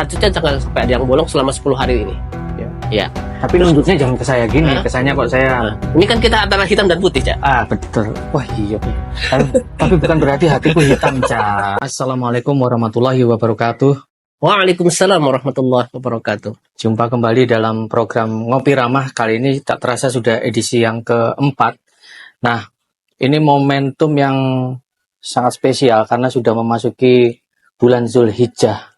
tahajudnya jangan sampai ada yang bolong selama 10 hari ini. Ya. Tapi nunjuknya jangan ke saya gini, kesannya kok saya. Ini kan kita antara hitam dan putih, Cak. Betul. Wah iya. Tapi bukan berarti hatiku hitam, Cak. Assalamualaikum warahmatullahi wabarakatuh. Waalaikumsalam warahmatullahi wabarakatuh. Jumpa kembali dalam program Ngopi Ramah. Kali ini tak terasa sudah edisi yang keempat. Nah, ini momentum yang sangat spesial karena sudah memasuki bulan Zulhijjah.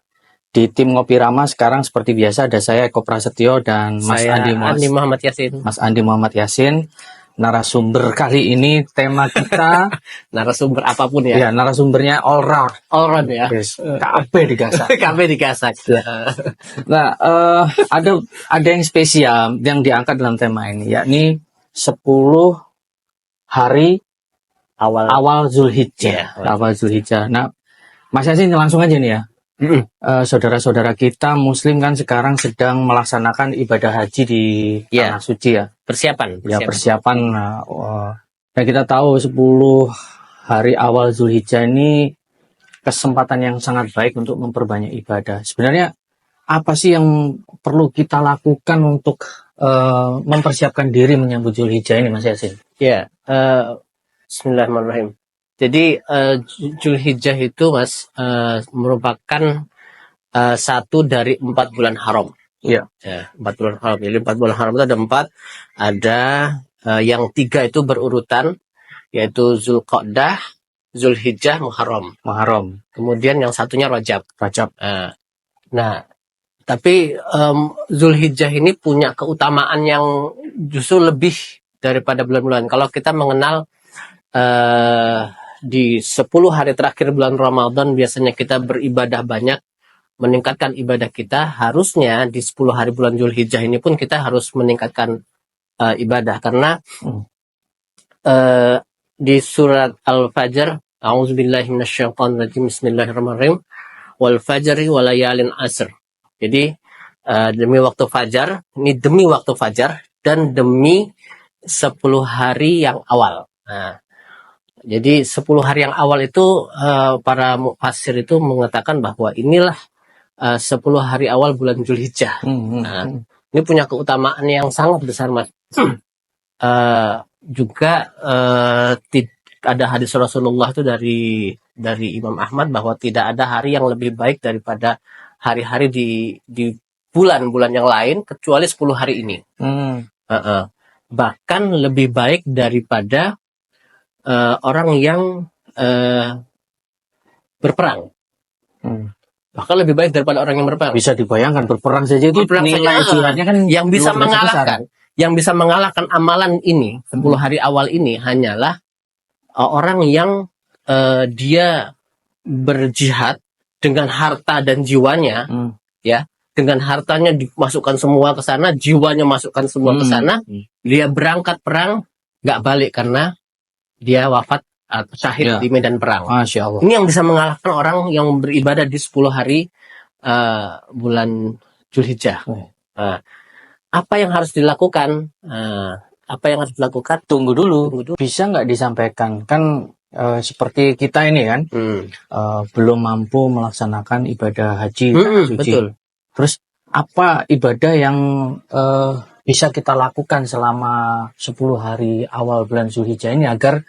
Di tim Ngopi Ramah sekarang seperti biasa ada saya Eko Prasetyo dan Mas Andi Muhammad Yasin. Mas Andi Muhammad Yasin. Narasumber kali ini tema kita narasumber apapun ya. Ya, narasumbernya all round ya. Yes. KB digasak. KB digasak. Nah, ada yang spesial yang diangkat dalam tema ini, yakni 10 hari awal Zulhijjah. Awal Zulhijjah. Nah, Mas Yasin langsung aja nih ya. Saudara-saudara kita Muslim kan sekarang sedang melaksanakan ibadah haji di Tanah Suci ya. Persiapan. Dan kita tahu 10 hari awal Zulhijjah ini kesempatan yang sangat baik untuk memperbanyak ibadah. Sebenarnya apa sih yang perlu kita lakukan untuk mempersiapkan diri menyambut Zulhijjah ini, Mas Yasin? Ya, Bismillahirrahmanirrahim. Jadi Zulhijjah itu Mas merupakan satu dari 4 bulan haram. Iya. 4 bulan haram. Jadi 4 bulan haram itu ada 4. Ada yang 3 itu berurutan, yaitu Zulqa'dah, Zulhijjah, Muharram. Kemudian yang satunya Rajab. Nah, tapi Zulhijjah ini punya keutamaan yang justru lebih daripada bulan-bulan. Kalau kita mengenal di 10 hari terakhir bulan Ramadan biasanya kita beribadah banyak, meningkatkan ibadah kita. Harusnya di 10 hari bulan Zulhijjah ini pun kita harus meningkatkan ibadah, karena di surat Al-Fajr, A'udzubillahi minasyaitonirrajim, Bismillahirrahmanirrahim, wal fajri walayalin asr. Jadi demi waktu fajar, ini demi waktu fajar dan demi 10 hari yang awal. Nah, jadi 10 hari yang awal itu para mufassir itu mengatakan bahwa inilah 10 hari awal bulan Zulhijjah. Nah, ini punya keutamaan yang sangat besar, Mas. Juga ada hadis Rasulullah itu dari Imam Ahmad bahwa tidak ada hari yang lebih baik daripada hari-hari di bulan-bulan yang lain kecuali 10 hari ini. Bahkan lebih baik daripada orang yang berperang. Bahkan lebih baik daripada orang yang berperang. Bisa dibayangkan berperang saja itu nilai jihadnya kan yang bisa mengalahkan amalan ini 10 hari awal ini hanyalah orang yang dia berjihad dengan harta dan jiwanya, ya, dengan hartanya dimasukkan semua ke sana, jiwanya masukkan semua ke sana, dia berangkat perang nggak balik karena dia wafat atau syahid di medan perang. Masya Allah. Ini yang bisa mengalahkan orang yang beribadah di 10 hari bulan Zulhijjah. Apa yang harus dilakukan? Tunggu dulu. Bisa nggak disampaikan? Kan seperti kita ini kan, belum mampu melaksanakan ibadah haji suci. Betul. Terus apa ibadah yang bisa kita lakukan selama 10 hari awal bulan Zulhijjah ini agar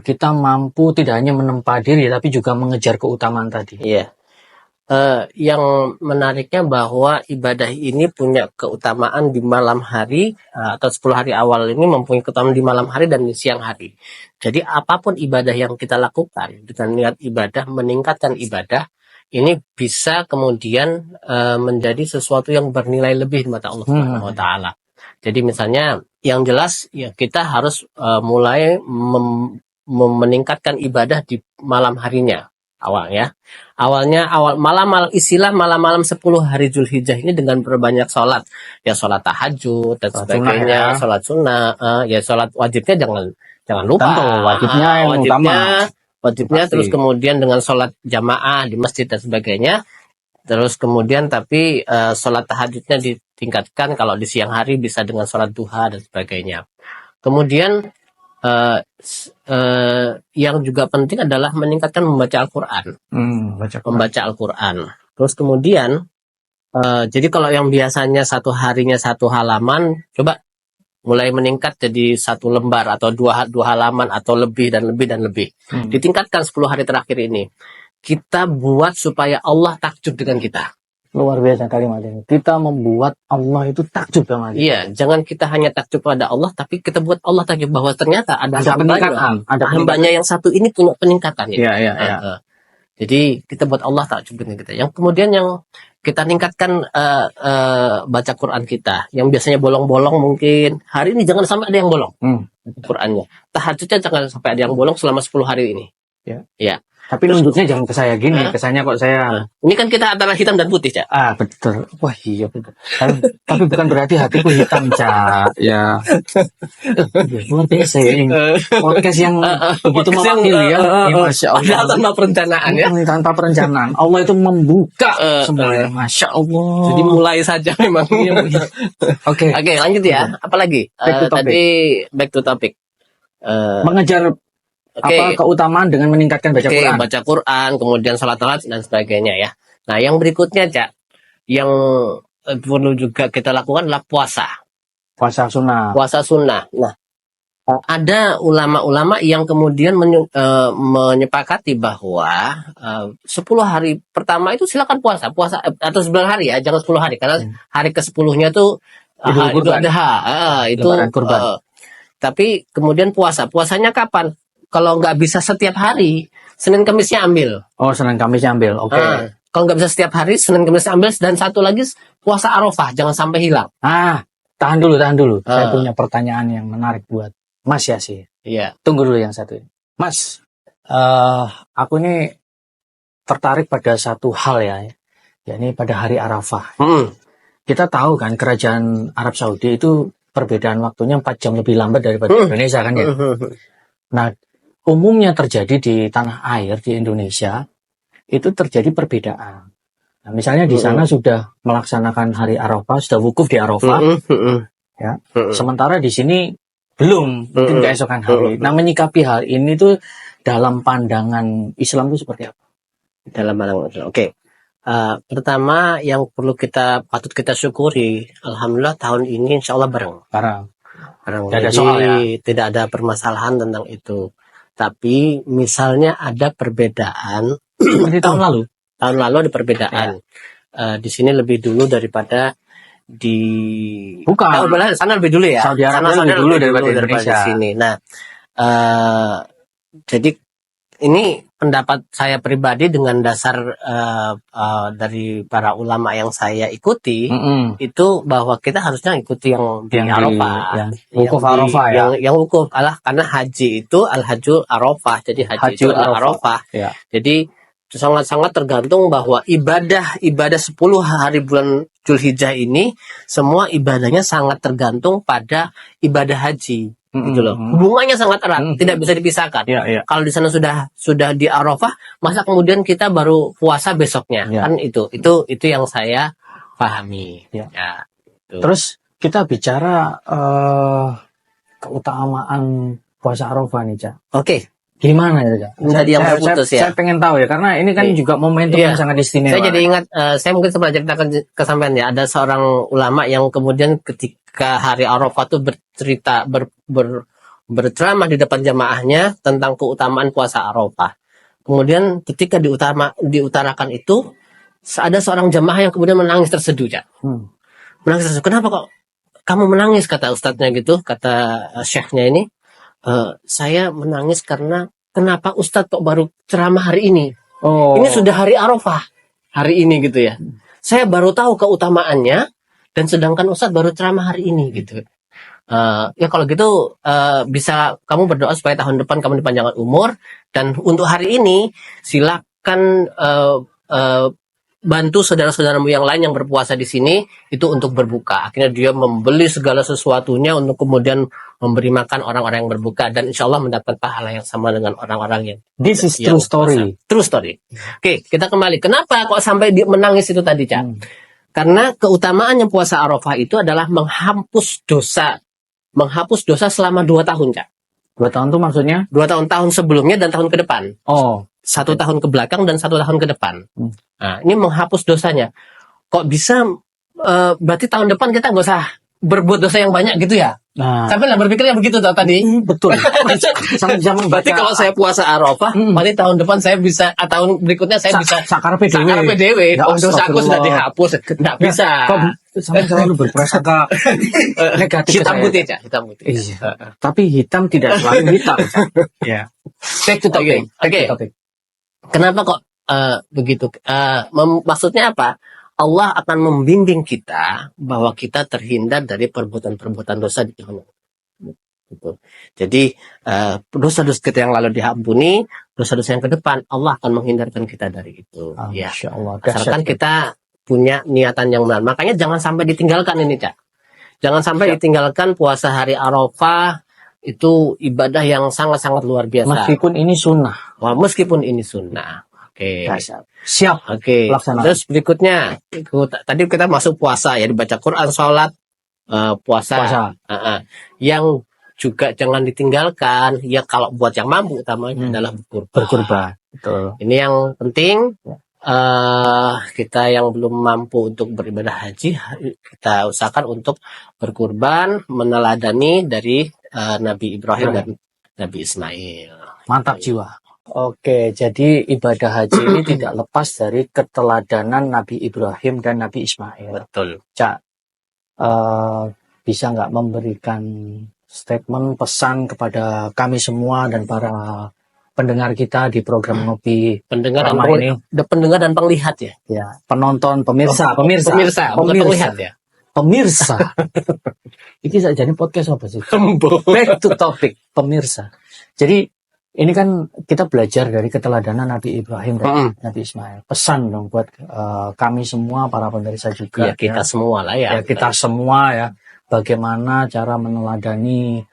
kita mampu tidak hanya menempa diri tapi juga mengejar keutamaan tadi? Iya. Yang menariknya bahwa ibadah ini punya keutamaan di malam hari, atau 10 hari awal ini mempunyai keutamaan di malam hari dan di siang hari. Jadi apapun ibadah yang kita lakukan dengan niat ibadah, meningkatkan ibadah, ini bisa kemudian menjadi sesuatu yang bernilai lebih di mata Allah Subhanahu wa Ta'ala. Jadi misalnya yang jelas ya kita harus mulai meningkatkan ibadah di malam harinya awal malam 10 hari Zulhijjah ini dengan berbanyak sholat, ya sholat tahajud dan sebagainya, sholat sunnah, ya sholat wajibnya jangan lupa. Tentu, wajibnya yang utama. Wajibnya terus kemudian dengan sholat jamaah di masjid dan sebagainya. Terus kemudian tapi sholat tahajudnya ditingkatkan, kalau di siang hari bisa dengan sholat duha dan sebagainya. Kemudian yang juga penting adalah meningkatkan membaca Al-Quran. Membaca Al-Quran. Terus kemudian Jadi kalau yang biasanya satu harinya satu halaman, coba mulai meningkat jadi satu lembar atau dua halaman atau lebih dan lebih dan lebih. Ditingkatkan 10 hari terakhir ini. Kita buat supaya Allah takjub dengan kita. Luar biasa kalimat ini. Kita membuat Allah itu takjub sama kita. Iya, jangan kita hanya takjub pada Allah, tapi kita buat Allah takjub bahwa ternyata ada peningkatan. hambanya yang satu ini punya peningkatan. Iya. Jadi kita buat Allah takjub dengan kita. Yang kemudian yang kita tingkatkan baca Quran kita. Yang biasanya bolong-bolong mungkin. Hari ini jangan sampai ada yang bolong. Qurannya. Tahajudnya jangan sampai ada yang bolong selama 10 hari ini. Ya. Tapi nunjuknya jangan ke saya gini. Kesannya kok saya... Ini kan kita antara hitam dan putih, Cak. Betul. Wah, iya betul. Tapi bukan berarti hatiku hitam, Cak. Ya. Luar biasa ya ini. Podcast yang begitu mewakili ya. Masya Allah. Tanpa perencanaan ya. Tanpa perencanaan. Allah itu membuka semuanya. Masya Allah. Jadi mulai saja memang. Oke, lanjut ya. Apalagi? Back to topic. Mengejar keutamaan dengan meningkatkan baca Quran. Baca Quran, kemudian salat dan sebagainya ya. Nah, yang berikutnya, Cak, yang perlu juga kita lakukan adalah puasa. Puasa sunnah. Nah, ada ulama-ulama yang kemudian menyepakati bahwa 10 hari pertama itu silakan puasa atau 9 hari ya, jangan 10 hari karena hari ke-10-nya tuh Idul Adha. Itu kurban. Tapi kemudian puasanya kapan? Kalau nggak bisa setiap hari, Senin Kamisnya ambil. Senin Kamisnya ambil. Oke. Kalau nggak bisa setiap hari, Senin Kamisnya ambil. Dan satu lagi, puasa Arafah. Jangan sampai hilang. Tahan dulu. Saya punya pertanyaan yang menarik buat Mas Yasir. Iya. Tunggu dulu yang satu ini. Mas, aku ini tertarik pada satu hal ya. Yakni pada hari Arafah. Kita tahu kan, kerajaan Arab Saudi itu perbedaan waktunya 4 jam lebih lambat daripada Indonesia kan ya. Nah, umumnya terjadi di tanah air di Indonesia itu terjadi perbedaan. Nah, misalnya di sana sudah melaksanakan hari Arafah, sudah wukuf di Arafah, ya. Sementara di sini belum, mungkin keesokan hari. Nah, menyikapi hal ini tuh dalam pandangan Islam itu seperti apa? Dalam pandangan Islam. Oke. Pertama yang patut kita syukuri, alhamdulillah tahun ini insya Allah bareng. Tidak ada soal ya. Tidak ada permasalahan tentang itu. Tapi misalnya ada perbedaan di tahun lalu. Tahun lalu ada perbedaan. Di sini lebih dulu daripada di sana lebih dulu ya. Saudi Arabia lebih dulu daripada Indonesia. Di sini. Nah, jadi ini pendapat saya pribadi dengan dasar dari para ulama yang saya ikuti itu bahwa kita harusnya ikuti yang di Arafah, wukuf Arafah ya. Yang wukuf karena haji itu al-hajjul Arafah, jadi haji itu Arafah. Ya. Jadi sangat-sangat tergantung bahwa ibadah 10 hari bulan Dzulhijjah ini semua ibadahnya sangat tergantung pada ibadah haji. Gitu loh. Hubungannya sangat erat, tidak bisa dipisahkan. Kalau di sana sudah di Arafah, masa kemudian kita baru puasa besoknya? Kan itu yang saya pahami. Terus kita bicara keutamaan puasa Arafah nih, Cak. Oke. Gimana ya, Cak? Saya pengen tahu ya, karena ini kan juga momentum yang sangat istimewa. Saya jadi ingat, saya mungkin sempat ceritakan ke sampean ya, ada seorang ulama yang kemudian ketika hari Arafah itu bercerita berceramah di depan jamaahnya tentang keutamaan puasa Arafah. Kemudian ketika diutarakan itu, ada seorang jamaah yang kemudian menangis terseduh, Cak. Menangis terseduh. Kenapa kok kamu menangis, kata ustadznya gitu, kata syekhnya ini. Saya menangis karena kenapa ustadz kok baru ceramah hari ini? Ini sudah hari Arafah hari ini gitu ya. Saya baru tahu keutamaannya dan sedangkan ustadz baru ceramah hari ini gitu. Ya kalau gitu bisa kamu berdoa supaya tahun depan kamu dipanjangkan umur, dan untuk hari ini silakan bantu saudara-saudaramu yang lain yang berpuasa di sini itu untuk berbuka. Akhirnya dia membeli segala sesuatunya untuk kemudian memberi makan orang-orang yang berbuka, dan insya Allah mendapat pahala yang sama dengan orang-orang yang This is true story. True story. Oke, kita kembali. Kenapa kok sampai dia menangis itu tadi, Cak? Karena keutamaan yang puasa Arafah itu adalah menghapus dosa selama 2 tahun, Cak. 2 tahun itu maksudnya? 2 tahun sebelumnya dan tahun ke depan. 1 tahun ke belakang dan 1 tahun ke depan. Nah, ini menghapus dosanya. kok bisa berarti tahun depan kita nggak usah berbuat dosa yang banyak gitu ya? Nah, Sampai lah berpikirnya begitu tadi. betul. Sama Berarti kalau saya puasa Arafah, berarti tahun depan saya bisa, tahun berikutnya saya bisa sakarepe sakar PDW. Ya, Oh, dosa aku sudah astagfirullah. dihapus. Nggak bisa. Kok sama selalu berprasangka negatif ke Hitam saya? putih, Cak. Hitam putih. Iya. Tapi hitam tidak selalu hitam. Ya. Back to topic. Oke. Back to topic. Kenapa kok begitu? Maksudnya apa? Allah akan membimbing kita bahwa kita terhindar dari perbuatan-perbuatan dosa di tahun gitu. Jadi dosa-dosa kita yang lalu diampuni, dosa-dosa yang ke depan Allah akan menghindarkan kita dari itu. Ya, Masya Allah. asalkan kita punya niatan yang benar. Makanya jangan sampai ditinggalkan ini, Cak. Jangan sampai ditinggalkan puasa hari Arafah, itu ibadah yang sangat-sangat luar biasa. Meskipun ini sunnah. Wah, meskipun ini sunnah. Oke. Siap. Oke. Laksanakan. Terus berikutnya, tadi kita masuk puasa ya, dibaca Quran, sholat, puasa. Yang juga jangan ditinggalkan. Ya kalau buat yang mampu utamanya adalah berkurban. Betul. Ini yang penting. Kita yang belum mampu untuk beribadah haji, kita usahakan untuk berkurban, meneladani dari Nabi Ibrahim dan Nabi Ismail. Mantap jiwa. Oke, jadi ibadah haji ini tidak lepas dari keteladanan Nabi Ibrahim dan Nabi Ismail. Betul. Cak, bisa nggak memberikan statement, pesan kepada kami semua dan para pendengar kita di program Ngopi Pendengar dan Ramah ini? pendengar dan penglihat ya. Ya, penonton, pemirsa. Bukan penglihat ya. Pemirsa. Ini jadi podcast apa sih? Back to topic, pemirsa. Jadi ini kan kita belajar dari keteladanan Nabi Ibrahim dan Nabi Ismail. Pesan dong buat kami semua, para pemirsa juga. Ya, kita semua lah ya. Ya, kita semua ya. Bagaimana cara meneladani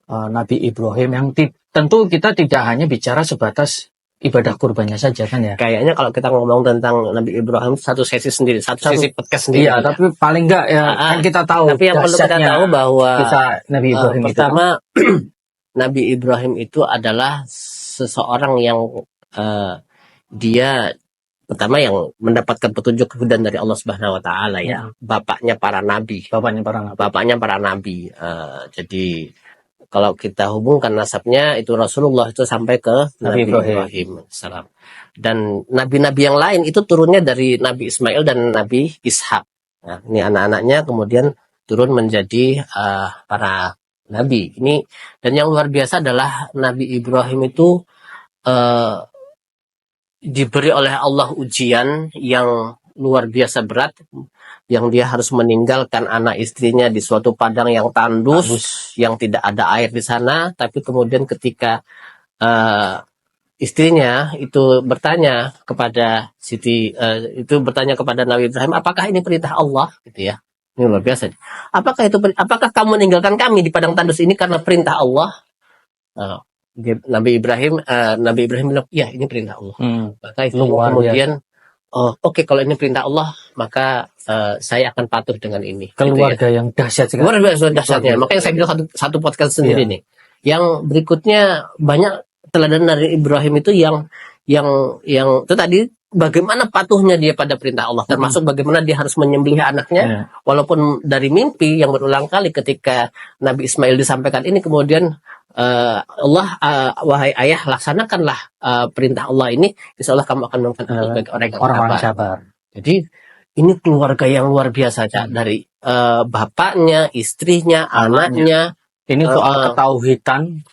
Nabi Ibrahim yang tentu kita tidak hanya bicara sebatas ibadah kurbannya saja kan ya. Kayaknya kalau kita ngomong tentang Nabi Ibrahim satu sesi sendiri, satu sesi podcast sendiri. Iya, tapi paling enggak ya kan kita tahu. Tapi yang perlu kita tahu bahwa Nabi Ibrahim pertama Nabi Ibrahim itu adalah seseorang yang dia pertama yang mendapatkan petunjuk kehudan dari Allah Subhanahu wa taala ya. Bapaknya para nabi. Bapaknya para nabi. Jadi kalau kita hubungkan nasabnya itu Rasulullah itu sampai ke Nabi Ibrahim salam. Dan nabi-nabi yang lain itu turunnya dari Nabi Ismail dan Nabi Ishak. Nah, ini anak-anaknya kemudian turun menjadi para nabi. Ini dan yang luar biasa adalah Nabi Ibrahim itu diberi oleh Allah ujian yang luar biasa berat, yang dia harus meninggalkan anak istrinya di suatu padang yang tandus, yang tidak ada air di sana. Tapi kemudian ketika istrinya itu bertanya kepada bertanya kepada Nabi Ibrahim, apakah ini perintah Allah? Gitu ya. Ini luar biasa. Apakah kamu meninggalkan kami di padang tandus ini karena perintah Allah? Nabi Ibrahim bilang, ya ini perintah Allah. Maka itu kemudian, oke, kalau ini perintah Allah, maka saya akan patuh dengan ini. Keluarga gitu ya. Yang dahsyat sekali. Luar biasa dahsyatnya. Makanya saya bilang satu podcast sendiri nih. Yang berikutnya banyak teladan dari Ibrahim itu yang itu tadi bagaimana patuhnya dia pada perintah Allah, termasuk bagaimana dia harus menyembelih anaknya, walaupun dari mimpi yang berulang kali ketika Nabi Ismail disampaikan ini, kemudian Allah, wahai ayah, laksanakanlah perintah Allah ini, insya Allah kamu akan menemukan orang-orang sabar. Jadi ini keluarga yang luar biasa, Cak, dari bapaknya, istrinya, anaknya. Ini soal ketauhidan,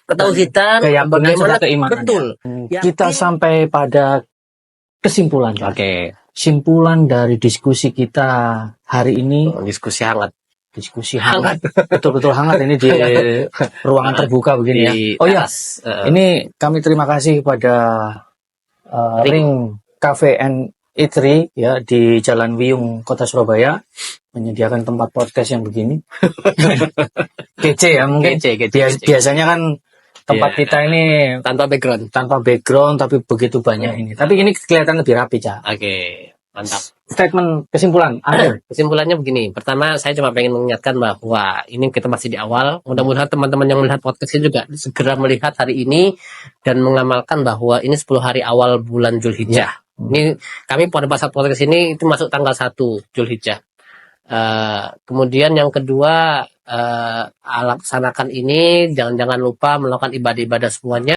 bagaimana keimanan. Betul. Kita sampai pada kesimpulan. Oke. Simpulan dari diskusi kita hari ini. Diskusi hangat. Betul-betul hangat ini di ruangan terbuka begini ya. Oh ya, ini kami terima kasih pada Ring Cafe and Eatery ya di Jalan Wiyung, Kota Surabaya, menyediakan tempat podcast yang begini. Kece ya mungkin. Kece. Biasanya kan tempat kita ini tanpa background tapi begitu banyak ini. Tapi ini kelihatan lebih rapi, Cak. Oke, mantap. Statement kesimpulan. Kesimpulannya begini. Pertama, saya cuma pengen mengingatkan bahwa ini kita masih di awal. Mudah-mudahan teman-teman yang melihat podcast ini juga segera melihat hari ini dan mengamalkan bahwa ini 10 hari awal bulan Zulhijjah. Ini kami pada pasar podcast ini itu masuk tanggal 1 Zulhijjah. Kemudian yang kedua, laksanakan ini, jangan lupa melakukan ibadah-ibadah semuanya